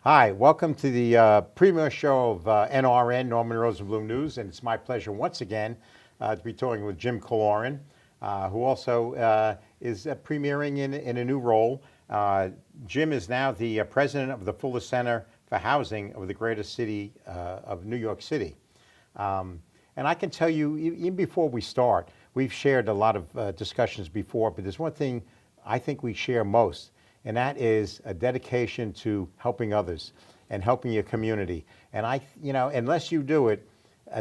Hi, welcome to the premier show of NRN, Norman Rosenblum News, and it's my pleasure once again to be talking with Jim Killoran, who also is premiering in a new role. Jim is now the president of the Fuller Center for Housing of the greater city of New York City. And I can tell you, even before we start, we've shared a lot of discussions before, but there's one thing I think we share most, and that is a dedication to helping others and helping your community. And unless you do it,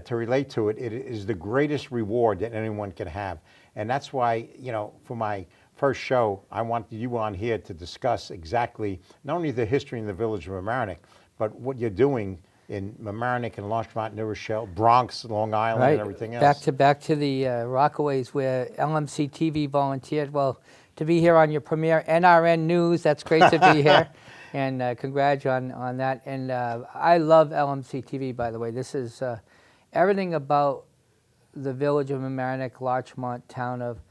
to relate to it, it is the greatest reward that anyone can have. And that's why, for my first show, I wanted you on here to discuss exactly not only the history in the village of Mamaroneck, but what you're doing in Mamaroneck and Larchmont, New Rochelle, Bronx, Long Island, and everything else. Back to the Rockaways where LMC-TV volunteered. Well, to be here on your premiere NRN News, that's great to be here. And congrats on that. And I love LMC-TV, by the way. This is everything about the village of Mamaroneck, Larchmont, town of,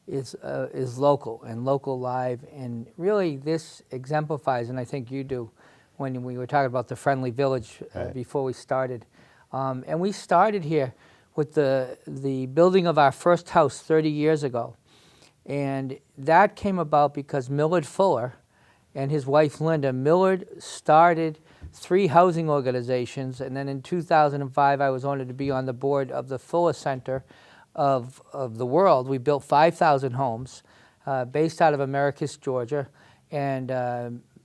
is local and local live. And really this exemplifies, and I think you do, when we were talking about the friendly village before we started. And we started here with the building of our first house 30 years ago. And that came about because Millard Fuller and his wife Linda, Millard started 3 housing organizations, and then in 2005 I was honored to be on the board of the Fuller Center of the world. We built 5,000 homes based out of Americus, Georgia, and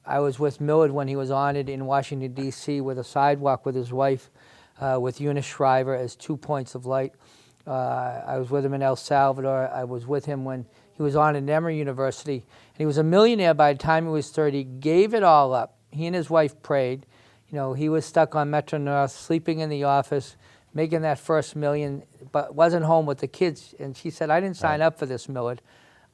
I was with Millard when he was honored in Washington, D.C. with a sidewalk with his wife, with Eunice Shriver as 2 points of light. I was with him in El Salvador. I was with him when he was on at Emory University. And he was a millionaire by the time he was 30, gave it all up. He and his wife prayed. He was stuck on Metro North, sleeping in the office, making that first million, but wasn't home with the kids. And she said, I didn't sign up for this, Millard.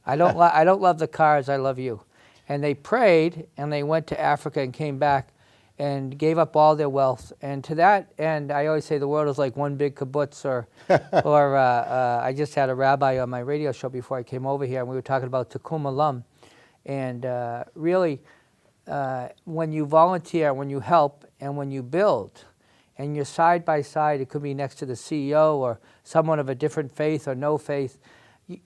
I don't love the cars, I love you. And they prayed, and they went to Africa and came back and gave up all their wealth. And to that end, I always say the world is like one big kibbutz, or I just had a rabbi on my radio show before I came over here, and we were talking about Tikkun Olam. And really, when you volunteer, when you help, and when you build, and you're side by side, it could be next to the CEO or someone of a different faith or no faith,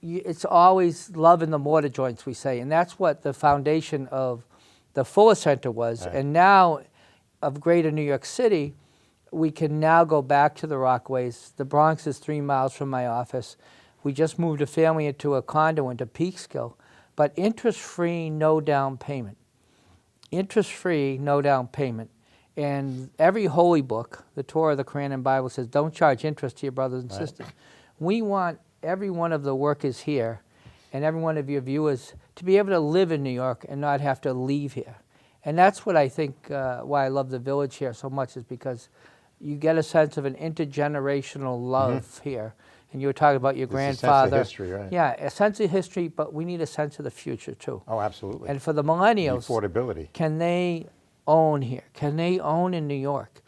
it's always love in the mortar joints, we say. And that's what the foundation of the Fuller Center was. Right. And now, of greater New York City, we can now go back to the Rockaways. The Bronx is 3 miles from my office. We just moved a family into a condo into Peekskill, but interest-free, no down payment. Interest-free, no down payment. And every holy book, the Torah, the Quran, and Bible says, don't charge interest to your brothers and sisters. We want every one of the workers here and every one of your viewers to be able to live in New York and not have to leave here. And that's what I think why I love the village here so much, is because you get a sense of an intergenerational love here. And you were talking about your grandfather. A sense of history, right? Yeah, a sense of history, but we need a sense of the future too. Oh, absolutely. And for the millennials, the affordability. Can they own here? Can they own in New York?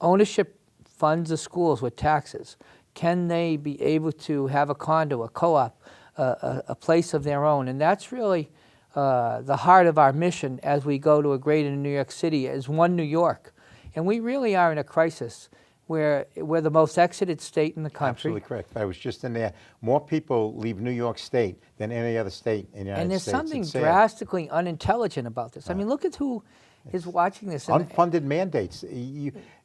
Ownership funds the schools with taxes. Can they be able to have a condo, a co-op, a place of their own? And that's really the heart of our mission as we go to a greater New York City as one New York. And we really are in a crisis where we're the most exited state in the country. Absolutely correct. I was just in there. More people leave New York State than any other state in the United States. And there's something drastically unintelligent about this. I mean, look at who is watching this. Unfunded mandates.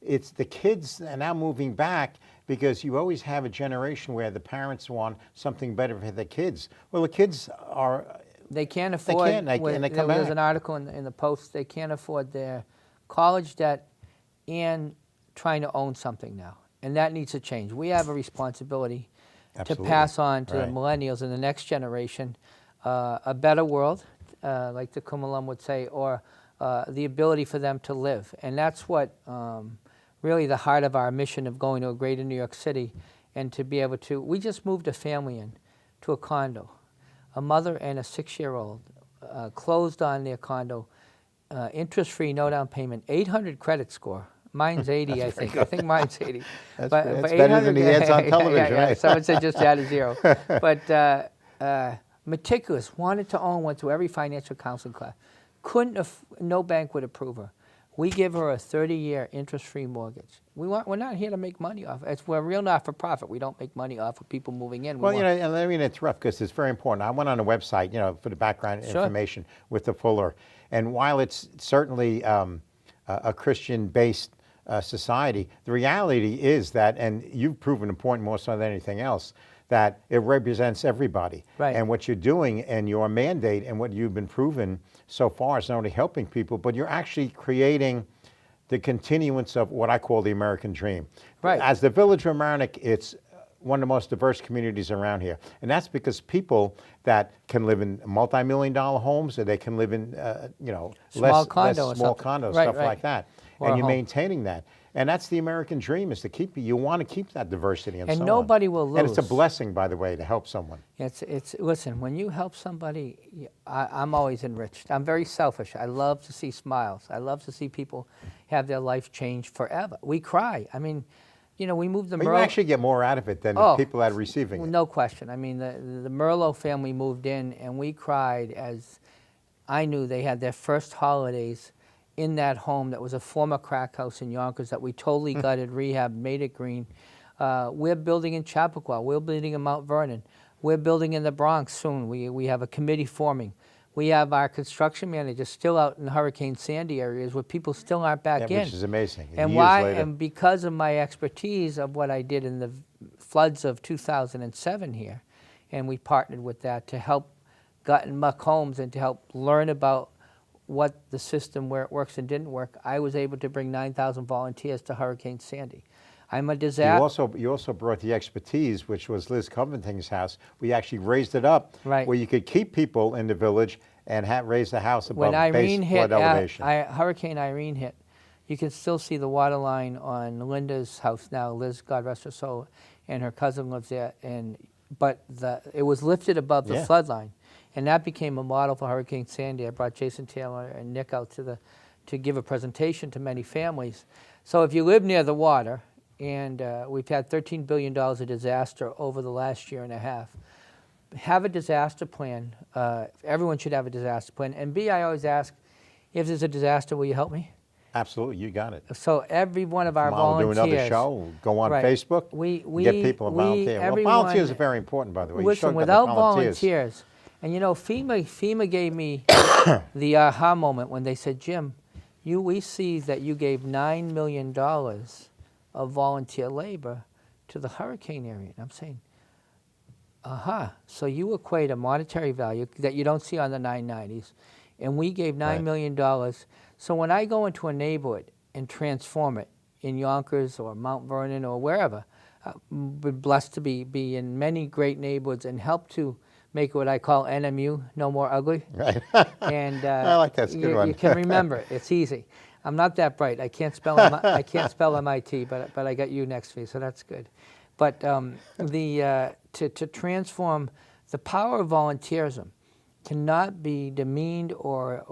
It's the kids are now moving back because you always have a generation where the parents want something better for their kids. Well, the kids are... They can't afford, and they come back. There's an article in the Post, they can't afford their college debt and trying to own something now. And that needs to change. We have a responsibility to pass on to the millennials and the next generation a better world, like the Tikkun would say, or the ability for them to live. And that's what really the heart of our mission of going to a greater New York City, and to be able to, we just moved a family in to a condo. A mother and a 6-year-old closed on their condo, interest-free, no down payment, 800 credit score. Mine's 80, I think. I think mine's 80. That's better than the ads on television, right? Someone said just add a 0. But meticulous, wanted to own, went to every financial counseling class. No bank would approve her. We give her a 30-year interest-free mortgage. We're not here to make money off it. We're real not-for-profit. We don't make money off of people moving in. Well, and let me interrupt because it's very important. I went on the website, for the background information with the Fuller. And while it's certainly a Christian-based society, the reality is that, and you've proven a point more so than anything else, that it represents everybody. Right. And what you're doing and your mandate and what you've been proven so far is not only helping people, but you're actually creating the continuance of what I call the American dream. Right. As the Village of Mamaroneck, it's one of the most diverse communities around here. And that's because people that can live in multi-million-dollar homes, or they can live in, Small condo or small something. condos, Right, stuff right. like that. Or And a you're home. maintaining that. And that's the American dream, is to keep, you want to keep that diversity and so on. nobody will lose. And it's a blessing, by the way, to help someone. Listen, when you help somebody, I'm always enriched. I'm very selfish. I love to see smiles. I love to see people have their life change forever. We cry. I mean, we moved the But you Merlot. actually get more out of it than the people that are receiving it. No question. I mean, the Merlot family moved in, and we cried as I knew they had their first holidays in that home that was a former crack house in Yonkers that we totally gutted, rehabbed, made it green. We're building in Chappaqua. We're building in Mount Vernon. We're building in the Bronx soon. We have a committee forming. We have our construction manager still out in Hurricane Sandy areas where people still aren't back in. Which is amazing. And years why? later. And because of my expertise of what I did in the floods of 2007 here, and we partnered with that to help gut and muck homes and to help learn about what the system, where it works and didn't work. I was able to bring 9,000 volunteers to Hurricane Sandy. I'm a disaster. You also brought the expertise, which was Liz Covington's house. We actually raised it up Right. where you could keep people in the village and raise the house above When Irene base hit, flood elevation. Hurricane Irene hit, you can still see the water line on Linda's house now. Liz, God rest her soul, and her cousin lives there. But it was lifted above the flood line. And that became a model for Hurricane Sandy. I brought Jason Taylor and Nick out to give a presentation to many families. So if you live near the water, and we've had $13 billion of disaster over the last year and a half, have a disaster plan. Everyone should have a disaster plan. And B, I always ask, if there's a disaster, will you help me? Absolutely, you got it. So every one of our Tomorrow we'll volunteers. do another show. Go on Right. Facebook. Get people to volunteer. Well, volunteers are very important, by the way. Listen, without volunteers, and FEMA gave me the aha moment when they said, Jim, we see that you gave $9 million of volunteer labor to the hurricane area. And I'm saying, so you equate a monetary value that you don't see on the 990s, and we gave $9 million. So when I go into a neighborhood and transform it in Yonkers or Mount Vernon or wherever, we're blessed to be in many great neighborhoods and help to make what I call NMU, no more ugly. Right. And I like that. It's a good one. You can remember it. It's easy. I'm not that bright. I can't spell MIT, but I got you next to me, so that's good. But to transform the power of volunteerism cannot be demeaned or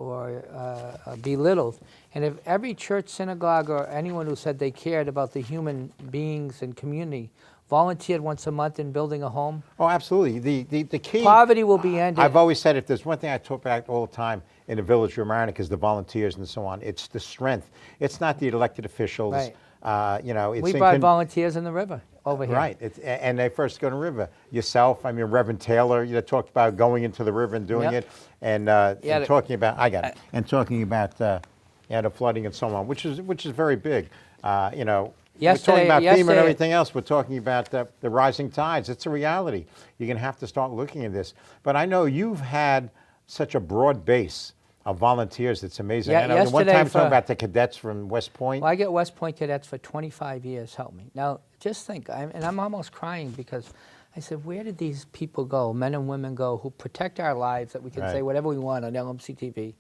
belittled. And if every church, synagogue, or anyone who said they cared about the human beings and community volunteered once a month in building a home, Oh, absolutely. The key. poverty will be ended. I've always said if there's one thing I talk about all the time in the Village of Mamaroneck is the volunteers and so on. It's the strength. It's not the elected officials. Right. It's We brought volunteers in the river over here. Right, and they first go to the river. Yourself, Reverend Taylor, talked about going into the river and doing Yep. it, and talking about, and talking about the flooding and so on, which is very big. We're talking about FEMA and everything else. We're talking about the rising tides. It's a reality. You're going to have to start looking at this. But I know you've had such a broad base of volunteers. It's amazing. Yeah, I know one yesterday time talking about the cadets from West Point. Well, I get West Point cadets for 25 years help me. Now, just think, I'm almost crying because I said, where did these people go, men and women go, who protect our lives, that we can say whatever we want on LMC-TV,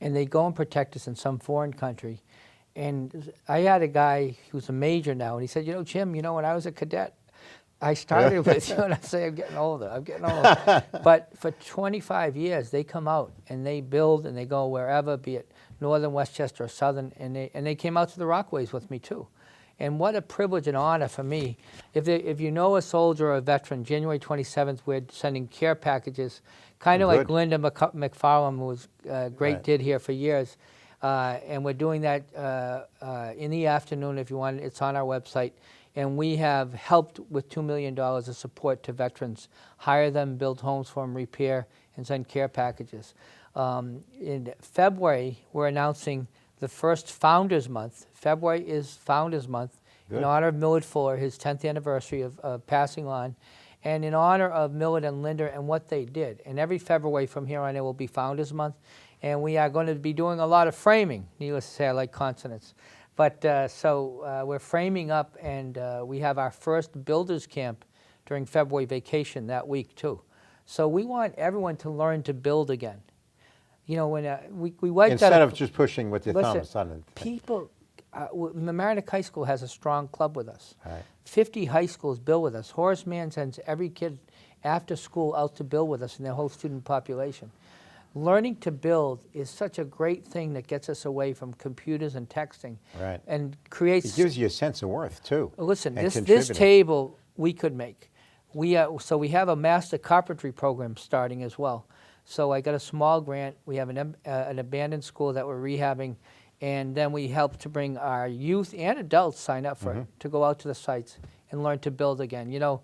and they go and protect us in some foreign country. And I had a guy who's a major now, and he said, Jim, when I was a cadet, I started with you, and I say, I'm getting older. But for 25 years, they come out, and they build, and they go wherever, be it northern, Westchester, or southern, and they came out to the Rockaways with me, too. And what a privilege and honor for me. If you know a soldier or a veteran, January 27th, we're sending care packages, kind of like Linda McFarland, who was great, did here for years. And we're doing that in the afternoon if you want. It's on our website. And we have helped with $2 million of support to veterans, hire them, build homes for them, repair, and send care packages. In February, we're announcing the first Founders Month. February is Founders Month. Good. In honor of Millard Fuller, his 10th anniversary of passing on, and in honor of Millard and Linda and what they did. And every February from here on, it will be Founders Month. And we are going to be doing a lot of framing. Needless to say, I like consonants. But so we're framing up, and we have our first builders camp during February vacation that week too. So we want everyone to learn to build again. You know, when we wiped Instead out of just pushing with your thumbs on it. people, Mamaroneck High School has a strong club with us. Right. 50 high schools build with us. Horace Mann sends every kid after school out to build with us and their whole student population. Learning to build is such a great thing that gets us away from computers and texting. Right. And creates... It gives you a sense of worth, too. Listen, and this table we could make. So we have a master carpentry program starting as well. So I got a small grant. We have an abandoned school that we're rehabbing, and then we help to bring our youth and adults sign up for it, to go out to the sites and learn to build again. You know,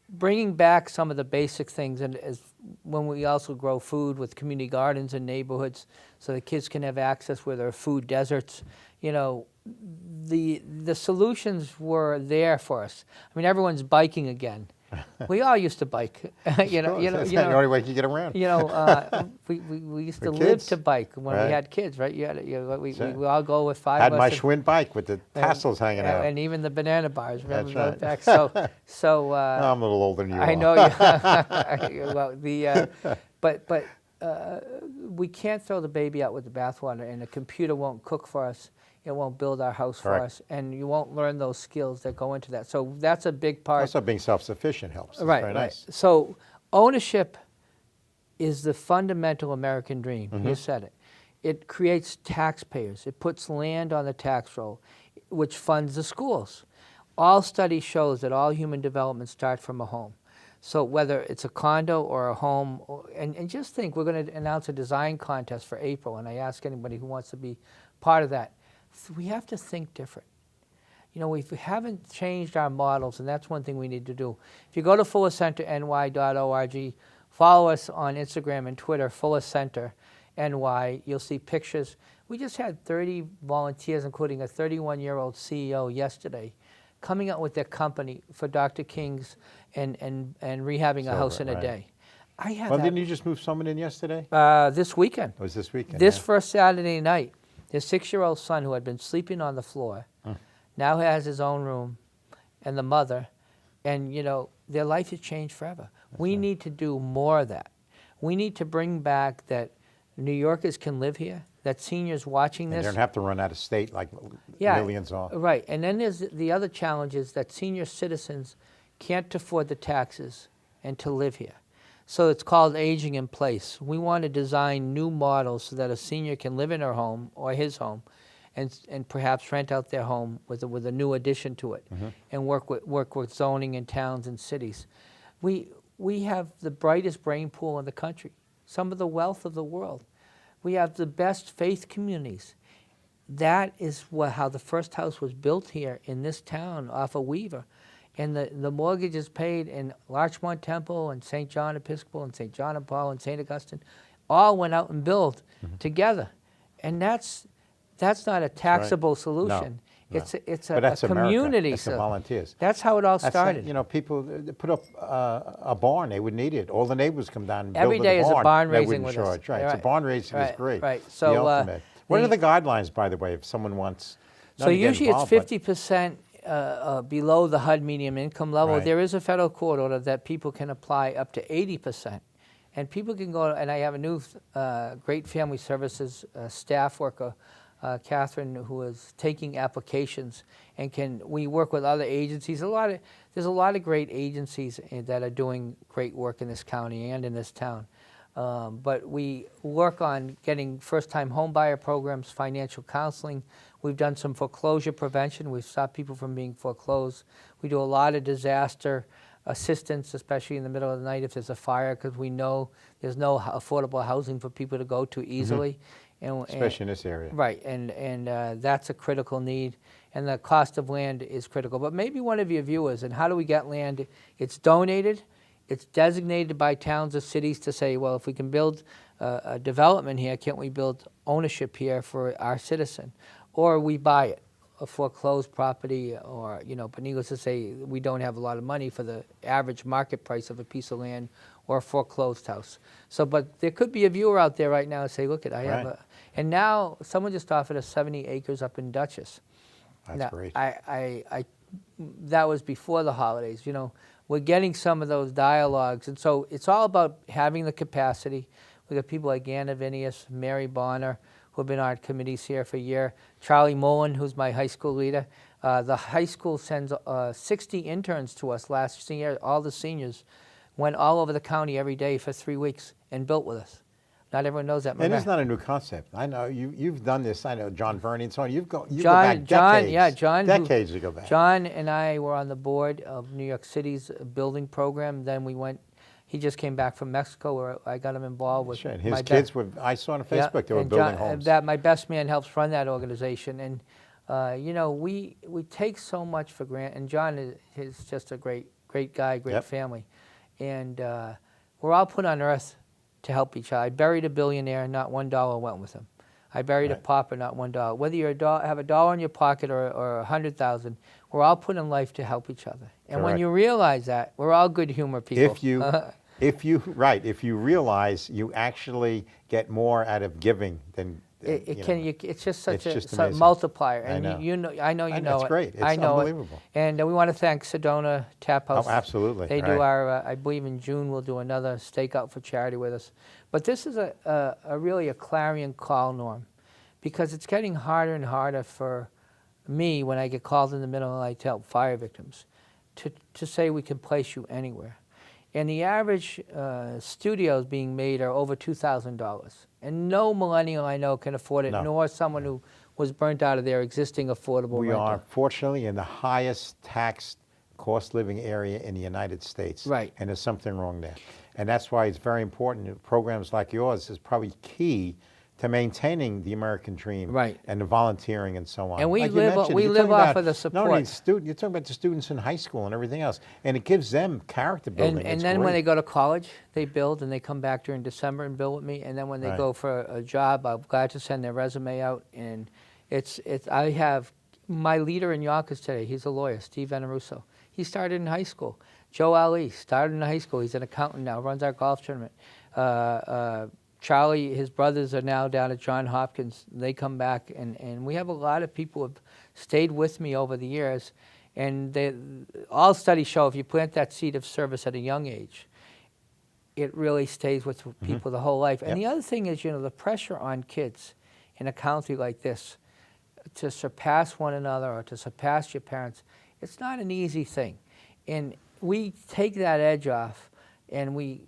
bringing back some of the basic things, and as when we also grow food with community gardens in neighborhoods so the kids can have access where there are food deserts. You know, the solutions were there for us. I mean, everyone's biking again. We all used to bike. That's the only way you get around. You know, we used to live to bike when we had kids, right? We all go with five. I had of my us Schwinn bike with the tassels hanging out. and even the banana bars. Remember That's those right. back? So I'm a little older than you are. I know you. Well, but we can't throw the baby out with the bathwater, and the computer won't cook for us. It won't build our house for us, and you won't learn those skills that go into that. So that's a big part. Also, being self-sufficient helps. It's Right, very right. nice. So ownership is the fundamental American dream. You said it. It creates taxpayers. It puts land on the tax roll, which funds the schools. All studies shows that all human development starts from a home. So whether it's a condo or a home, and just think, we're going to announce a design contest for April, and I ask anybody who wants to be part of that. We have to think different. You know, we haven't changed our models, and that's one thing we need to do. If you go to fullercenterny.org, follow us on Instagram and Twitter, Fuller Center NY, you'll see pictures. We just had 30 volunteers, including a 31-year-old CEO yesterday, coming out with their company for Dr. King's and rehabbing a house in a day. I have Well, didn't you just move someone in yesterday? this weekend. It was this weekend. This first Saturday night. His 6-year-old son, who had been sleeping on the floor, now has his own room, and the mother, and you know, their life has changed forever. We need to do more of that. We need to bring back that New Yorkers can live here, that seniors watching And this. they don't have to run out of state like millions are. Right, and then there's the other challenge is that senior citizens can't afford the taxes and to live here. So it's called aging in place. We want to design new models so that a senior can live in her home or his home and perhaps rent out their home with a new addition to it and work with zoning in towns and cities. We have the brightest brain pool in the country, some of the wealth of the world. We have the best faith communities. That is how the first house was built here in this town off of Weaver. And the mortgage is paid in Larchmont Temple and St. John Episcopal and St. John and Paul and St. Augustine, all went out and built together. And that's not a taxable solution. No. It's But that's a community. That's the volunteers. That's how it all That's started. like, you know, people put up a barn. They would need it. All the neighbors come down and build Every a day is a barn they raising wouldn't with us. charge. Right. Right. So barn raising is great. Right. The So ultimate. What are the guidelines, by the way, if someone wants? So usually it's 50% below the HUD medium income level. Right. There is a federal court order that people can apply up to 80%. And people can go, and I have a new great family services staff worker, Catherine, who is taking applications, and we work with other agencies. There's a lot of great agencies that are doing great work in this county and in this town. But we work on getting first-time homebuyer programs, financial counseling. We've done some foreclosure prevention. We've stopped people from being foreclosed. We do a lot of disaster assistance, especially in the middle of the night if there's a fire, because we know there's no affordable housing for people to go to easily. especially in this area. Right, and that's a critical need, and the cost of land is critical. But maybe one of your viewers, and how do we get land? It's donated, it's designated by towns or cities to say, well, if we can build a development here, can't we build ownership here for our citizen? Or we buy it, a foreclosed property, or, but needless to say, we don't have a lot of money for the average market price of a piece of land or a foreclosed house. So, but there could be a viewer out there right now and say, look, I have Right. and now someone just offered us 70 acres up in Dutchess. That's Now, great. that was before the holidays. We're getting some of those dialogues, and so it's all about having the capacity. We got people like Anna Vinius, Mary Bonner, who have been on committees here for a year. Charlie Mullen, who's my high school leader. The high school sends 60 interns to us last year. All the seniors went all over the county every day for 3 weeks and built with us. Not everyone knows that. And it's not a new concept. I know you've done this. I know John Verney and so on. You go back decades. Decades ago back. John and I were on the board of New York City's building program. Then we went. He just came back from Mexico, where I got him involved with. Sure. And his kids were. I saw on Facebook they were building homes. My best man helps run that organization, and we take so much for granted. And John is just a great guy, great family, and we're all put on earth to help each other. I buried a billionaire, not $1 went with him. I buried a pauper, not $1. Whether you have $1 in your pocket or 100,000, we're all put in life to help each other. And when you realize that, we're all good humor people. If you realize you actually get more out of giving than it's just such a amazing. multiplier, and I know you know it's it. great. It's I know unbelievable. it. And we want to thank Sedona Tap House. Oh, absolutely. They do our. I believe in June we'll do another stakeout for charity with us. But this is really a clarion call, Norm, because it's getting harder and harder for me when I get called in the middle of the night to help fire victims, to say we can place you anywhere. And the average studios being made are over $2,000. And no millennial I know can afford it, nor someone who was burnt out of their existing affordable We rental. are, fortunately, in the highest taxed cost living area in the United States. Right. And there's something wrong there. And that's why it's very important that programs like yours is probably key to maintaining the American dream, Right. and the volunteering and so on. And we Like you live mentioned, you're off talking of about the not support. only you're talking about the students in high school and everything else, and it gives them character building. And then when they go to college, they build, and they come back during December and build with me. And then when they go for a job, I'm glad to send their resume out. And I have my leader in Yonkers today. He's a lawyer, Steve Veneruso. He started in high school. Joe Ali started in high school. He's an accountant now, runs our golf tournament. Charlie, his brothers are now down at Johns Hopkins. They come back, and we have a lot of people who have stayed with me over the years. And all studies show if you plant that seed of service at a young age, it really stays with people the whole life. And the other thing is, the pressure on kids in a county like this to surpass one another or to surpass your parents, it's not an easy thing. And we take that edge off, and we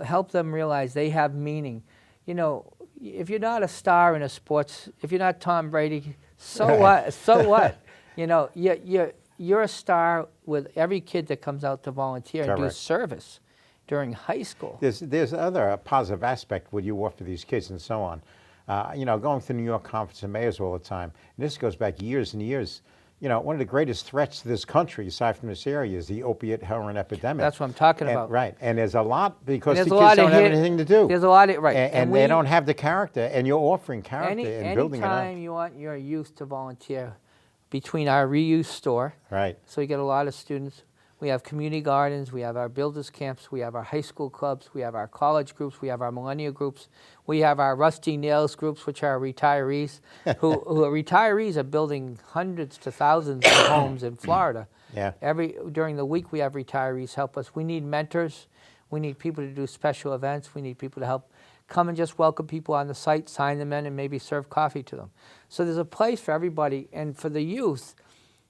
help them realize they have meaning. If you're not a star in a sports, if you're not Tom Brady, so what? So what? You're a star with every kid that comes out to volunteer and do service during high school. There's other positive aspect what you offer these kids and so on. Going to the New York Conference of Mayors all the time, and this goes back years and years. One of the greatest threats to this country, aside from this area, is the opiate heroin epidemic. That's what I'm talking about. Right, and there's a lot because the kids don't have anything to do. There's a lot of, and they don't have the character, and you're offering character and building it up. Anytime you want your youth to volunteer between our reuse store, so you get a lot of students. We have community gardens, we have our builders camps, we have our high school clubs, we have our college groups, we have our millennial groups, we have our Rusty Nails groups, which are retirees, who are retirees are building hundreds to thousands of homes in Florida. During the week we have retirees help us. We need mentors, we need people to do special events, we need people to help come and just welcome people on the site, sign them in, and maybe serve coffee to them. So there's a place for everybody, and for the youth,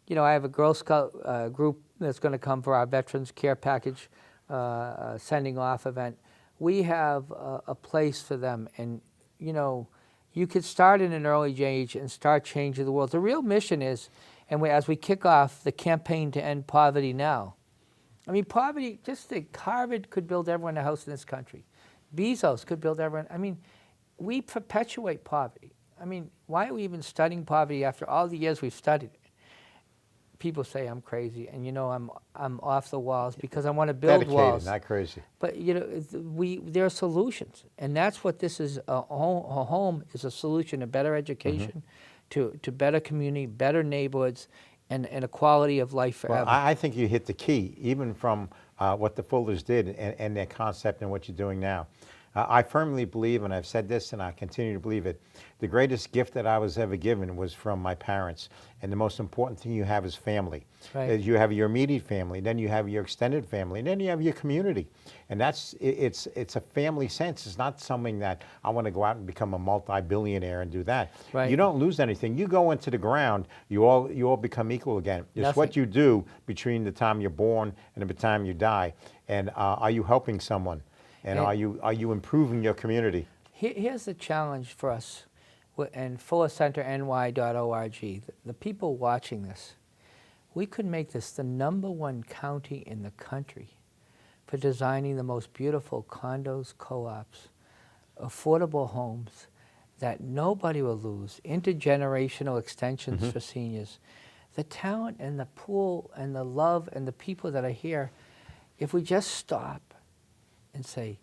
I have a Girl Scout group that's going to come for our Veterans Care Package sending off event. We have a place for them, and you could start in an early age and start changing the world. The real mission is, and as we kick off the campaign to end poverty now, poverty, just think Harvard could build everyone a house in this country. Bezos could build everyone. we perpetuate poverty. I mean, why are we even studying poverty after all the years we've studied it? People say I'm crazy, and I'm off the walls because I want to build Dedicated, walls. not crazy. But there are solutions, and that's what this is. A home is a solution, a better education, to better community, better neighborhoods, and a quality of life forever. Well, I think you hit the key, even from what the Fullers did and their concept and what you're doing now. I firmly believe, and I've said this and I continue to believe it, the greatest gift that I was ever given was from my parents. And the most important thing you have is family. Right. You have your immediate family, then you have your extended family, and then you have your community. And it's a family sense. It's not something that I want to go out and become a multi-billionaire and do that. Right. You don't lose anything. You go into the ground, you all become equal again. It's what you do between the time you're born and the time you die. And are you helping someone? And are you improving your community? Here's the challenge for us, and fullercenterny.org. The people watching this, we could make this the #1 county in the country for designing the most beautiful condos, co-ops, affordable homes that nobody will lose, intergenerational extensions for seniors. The talent and the pool and the love and the people that are here, if we just stop and say,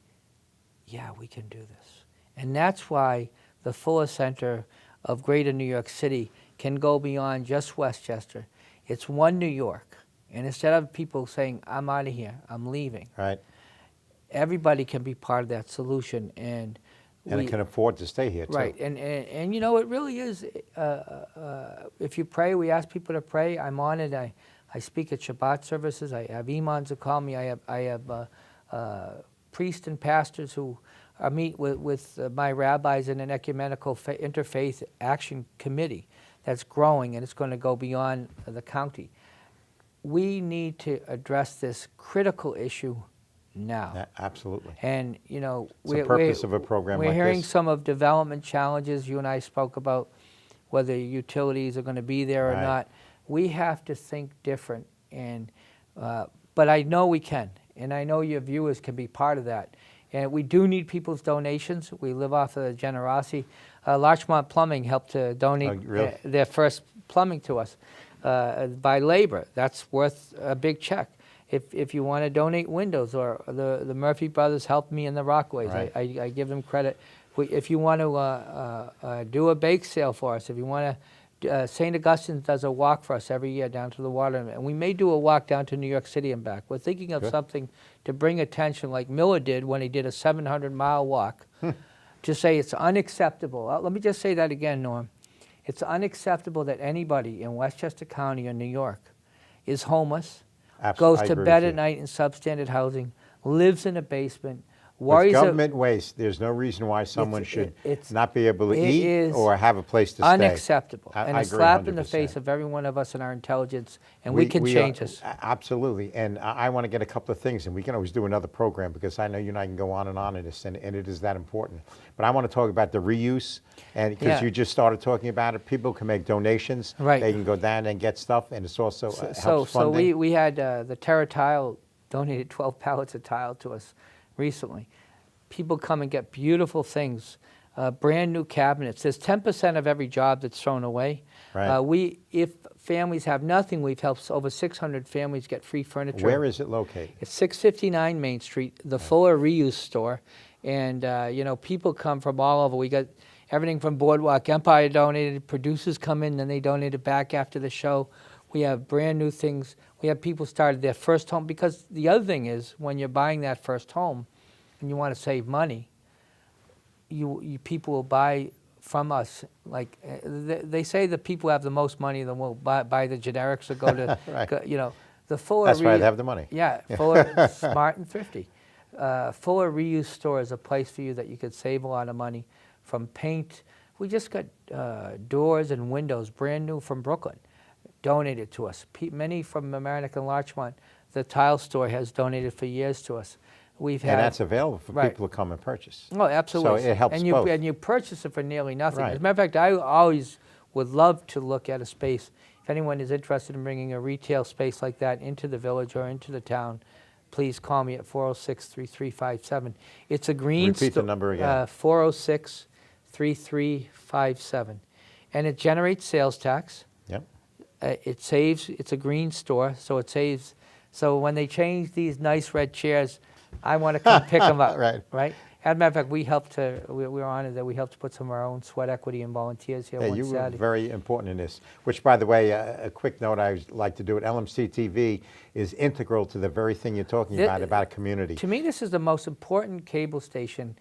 yeah, we can do this. And that's why the Fuller Center of Greater New York City can go beyond just Westchester. It's one New York. And instead of people saying, I'm out of here, I'm leaving, Right. everybody can be part of that solution. And it can afford to stay here, too. Right. And it really is, if you pray, we ask people to pray. I'm honored. I speak at Shabbat services. I have imams who call me. I have priests and pastors who meet with my rabbis in an ecumenical interfaith action committee that's growing, and it's going to go beyond the county. We need to address this critical issue now. Yeah, absolutely. And, the purpose of a program like we're hearing this. some of development challenges. You and I spoke about whether utilities are going to be there or Right. not. We have to think different, and but I know we can. And I know your viewers can be part of that. And we do need people's donations. We live off of the generosity. Larchmont Plumbing helped to donate really? their first plumbing to us by labor. That's worth a big check. If you want to donate windows, or the Murphy brothers helped me in the Rockaways. Right. I give them credit. If you want to do a bake sale for us, if you want to, St. Augustine does a walk for us every year down to the water, and we may do a walk down to New York City and back. We're thinking of something to bring attention, like Miller did when he did a 700-mile walk, to say it's unacceptable. Let me just say that again, Norm. It's unacceptable that anybody in Westchester County or New York is homeless, goes to bed at night in substandard housing, lives in a basement, With government waste, there's no reason why someone should not be able to eat or have a place to stay. Unacceptable. And I a agree slap in the 100%. face of every one of us in our intelligence, and we can change this. Absolutely. And I want to get a couple of things, and we can always do another program, because I know you and I can go on in this, and it is that important. But I want to talk about the reuse, and because you just started talking about it, people can make donations. Right. They can go down and get stuff, and it's also helps So funding. we had the Terra Tile donated 12 pallets of tile to us recently. People come and get beautiful things, brand new cabinets. There's 10% of every job that's thrown away. Right. If families have nothing, we've helped over 600 families get free furniture. Where is it located? It's 659 Main Street, the Fuller Reuse Store. And, people come from all over. We got everything from Boardwalk Empire donated, producers come in, and they donate it back after the show. We have brand new things. We have people started their first home, because the other thing is, when you're buying that first home and you want to save money, you people will buy from us. Like they say, the people who have the most money then will buy the generics or go to, Right. the Fuller. That's why they have the money. Yeah, Fuller, smart and thrifty. Fuller Reuse Store is a place for you that you could save a lot of money. From paint, we just got doors and windows, brand new from Brooklyn, donated to us. Many from American Larchmont, the tile store, has donated for years to us. We've had, and that's available for people to come and purchase. Oh, absolutely. So it helps and both. And you purchase it for nearly nothing. Right. As a matter of fact, I always would love to look at a space. If anyone is interested in bringing a retail space like that into the village or into the town, please call me at 406-3357. It's a green Repeat the number again. 406 3357. And it generates sales tax. Yep. It saves, it's a green store, so it saves. So when they change these nice red chairs, I want to come pick them up. Right. Right? As a matter of fact, we're honored that we helped to put some of our own sweat equity and volunteers here Yeah, one you were Saturday. very important in this, which, by the way, a quick note I would like to do it. LMC-TV is integral to the very thing you're talking about a community. To me, this is the most important cable station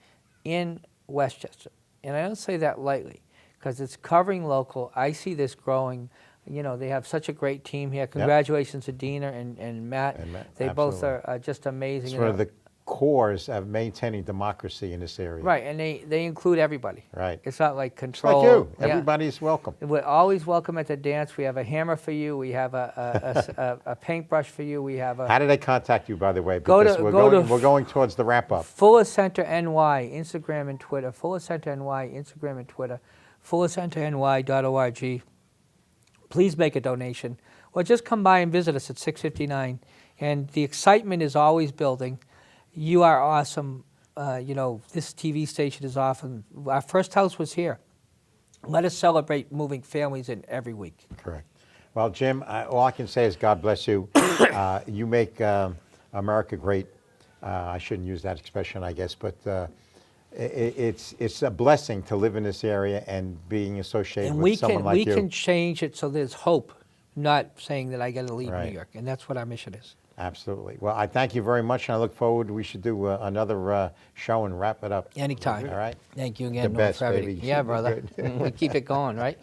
in Westchester. And I don't say that lightly, because it's covering local. I see this growing. You know, they have such a great team here. Congratulations to Dina and Matt. They both are just amazing. It's one of the cores of maintaining democracy in this area. Right, and they include everybody. Right. It's not like It's control. like you. Yeah. Everybody's welcome. We're always welcome at the dance. We have a hammer for you. We have a paintbrush for you. We have a How do they contact you, by the way? Go Because to- we're go going, to- we're going towards the wrap-up. Fuller Center NY, Instagram and Twitter. Fuller Center NY, Instagram and Twitter. FullerCenterNY.org. Please make a donation, or just come by and visit us at 659. And the excitement is always building. You are awesome. You know, this TV station is awesome. Our first house was here. Let us celebrate moving families in every week. Correct. Well, Jim, all I can say is God bless you. You make America great. I shouldn't use that expression, I guess, but it's a blessing to live in this area and being associated And with someone like we you. can change it so there's hope, not saying that I got to leave Right. New York. And that's what our mission is. Absolutely. Well, I thank you very much, and I look forward. We should do another show and wrap it up. Anytime. All right. Thank you again. The Norm, best, for everything. baby. Yeah, brother. We keep it going, right?